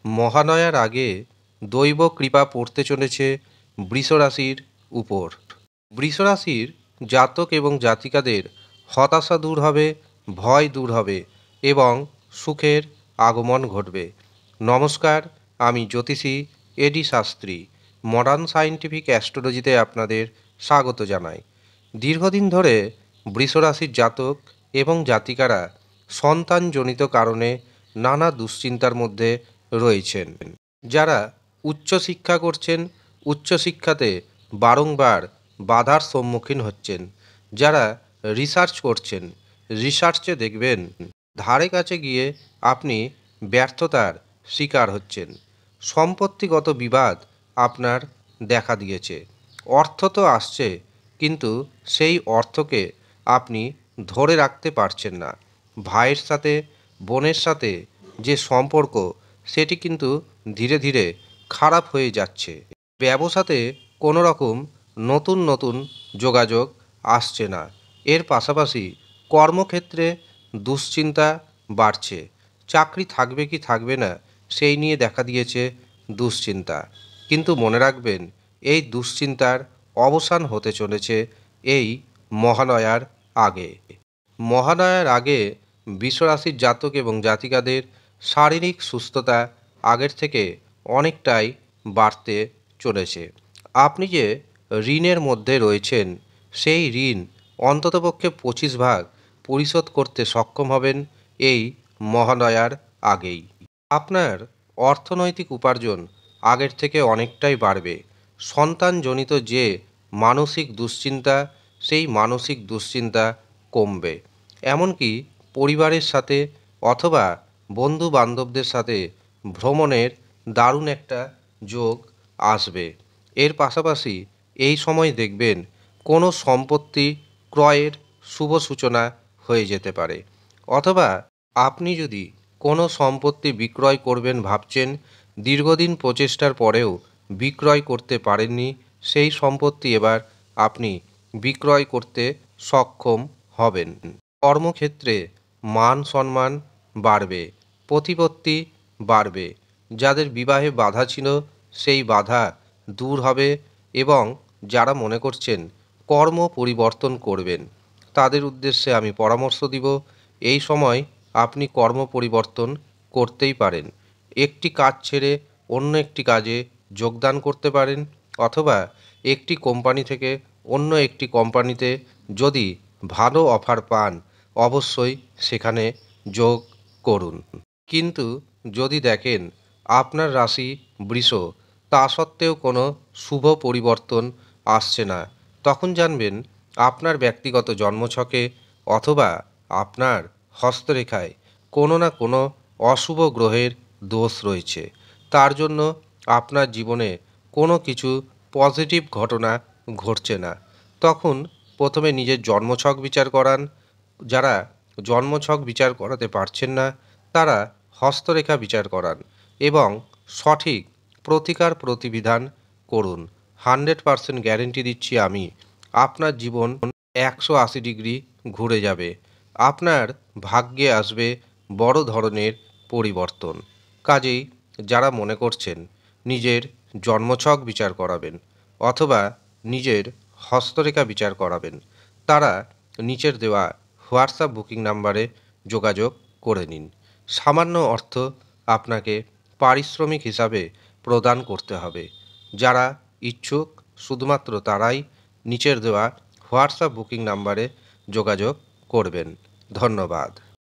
মহালয়ার আগে দৈব কৃপা পড়তে চলেছে বৃষরাশির উপর। বৃষরাশির জাতক এবং জাতিকাদের হতাশা দূর হবে, ভয় দূর হবে এবং সুখের আগমন ঘটবে। নমস্কার, আমি জ্যোতিষী এডি শাস্ত্রী মডার্ন সায়েন্টিফিক অ্যাস্ট্রোলজিতে আপনাদের স্বাগত জানাই। দীর্ঘদিন ধরে বৃষরাশির জাতক এবং জাতিকারা সন্তানজনিত কারণে নানা দুশ্চিন্তার মধ্যে রয়েছেন। যারা উচ্চশিক্ষা করছেন, উচ্চশিক্ষাতে বারংবার বাধার সম্মুখীন হচ্ছেন। যারা রিসার্চ করছেন, রিসার্চে দেখবেন ধারে কাছে গিয়ে আপনি ব্যর্থতার শিকার হচ্ছেন। সম্পত্তিগত বিবাদ আপনার দেখা দিয়েছে। অর্থ তো আসছে, কিন্তু সেই অর্থকে আপনি ধরে রাখতে পারছেন না। ভাইয়ের সাথে, বোনের সাথে যে সম্পর্ক, সেটি কিন্তু ধীরে ধীরে খারাপ হয়ে যাচ্ছে। ব্যবসাতে কোনো রকম নতুন নতুন যোগাযোগ আসছে না। এর পাশাপাশি কর্মক্ষেত্রে দুশ্চিন্তা বাড়ছে। চাকরি থাকবে কি থাকবে না সেই নিয়ে দেখা দিয়েছে দুশ্চিন্তা। কিন্তু মনে রাখবেন, এই দুশ্চিন্তার অবসান হতে চলেছে এই মহালয়ার আগে। মহালয়ার আগে বৃষরাশির জাতক এবং জাতিকাদের শারীরিক সুস্থতা আগের থেকে অনেকটাই বাড়তে চলেছে। আপনি যে ঋণের মধ্যে রয়েছেন, সেই ঋণ অন্ততপক্ষে 25 ভাগ পরিশোধ করতে সক্ষম হবেন এই মহালয়ার আগেই। আপনার অর্থনৈতিক উপার্জন আগের থেকে অনেকটাই বাড়বে। সন্তানজনিত যে মানসিক দুশ্চিন্তা, সেই মানসিক দুশ্চিন্তা কমবে। এমনকি পরিবারের সাথে অথবা বন্ধু বান্ধবদের সাথে ভ্রমণের দারুণ একটা যোগ আসবে। এর পাশাপাশি এই সময় দেখবেন কোনো সম্পত্তি ক্রয়ের শুভ সূচনা হয়ে যেতে পারে। অথবা আপনি যদি কোনো সম্পত্তি বিক্রয় করবেন ভাবছেন, দীর্ঘদিন প্রচেষ্টার পরেও বিক্রয় করতে পারেননি, সেই সম্পত্তি এবার আপনি বিক্রয় করতে সক্ষম হবেন। কর্মক্ষেত্রে মান সম্মান বাড়বে, প্রতিপত্তি বাড়বে। যাদের বিবাহে বাধা ছিল, সেই বাধা দূর হবে এবং যারা মনে করছেন কর্ম পরিবর্তন করবেন, তাদের উদ্দেশ্যে আমি পরামর্শ দিব, এই সময় আপনি কর্ম পরিবর্তন করতেই পারেন। একটি কাজ ছেড়ে অন্য একটি কাজে যোগদান করতে পারেন, অথবা একটি কোম্পানি থেকে অন্য একটি কোম্পানিতে যদি ভালো অফার পান, অবশ্যই সেখানে যোগ করুন। কিন্তু যদি দেখেন আপনার রাশি বৃষ, তা সত্ত্বেও কোনো শুভ পরিবর্তন আসছে না, তখন জানবেন আপনার ব্যক্তিগত জন্মছকে অথবা আপনার হস্তরেখায় কোনো না কোনো অশুভ গ্রহের দোষ রয়েছে। তার জন্য আপনার জীবনে কোনো কিছু পজিটিভ ঘটনা ঘটছে না। তখন প্রথমে নিজের জন্মছক বিচার করান। যারা জন্মছক বিচার করাতে পারছেন না, তারা হস্তরেখা বিচার করান এবং সঠিক প্রতিকার প্রতিবিধান করুন। 100% গ্যারেন্টি দিচ্ছি আমি, আপনার জীবন 180 ডিগ্রি ঘুরে যাবে। আপনার ভাগ্যে আসবে বড় ধরনের পরিবর্তন। কাজেই যারা মনে করছেন নিজের জন্মছক বিচার করাবেন অথবা নিজের হস্তরেখা বিচার করাবেন, তারা নিচের দেওয়া হোয়াটসঅ্যাপ বুকিং নাম্বারে যোগাযোগ করে নিন। সামান্য অর্থ আপনাকে পারিশ্রমিক হিসাবে প্রদান করতে হবে। যারা ইচ্ছুক শুধুমাত্র তারাই নিচের দেওয়া হোয়াটসঅ্যাপ বুকিং নাম্বারে যোগাযোগ করবেন। ধন্যবাদ।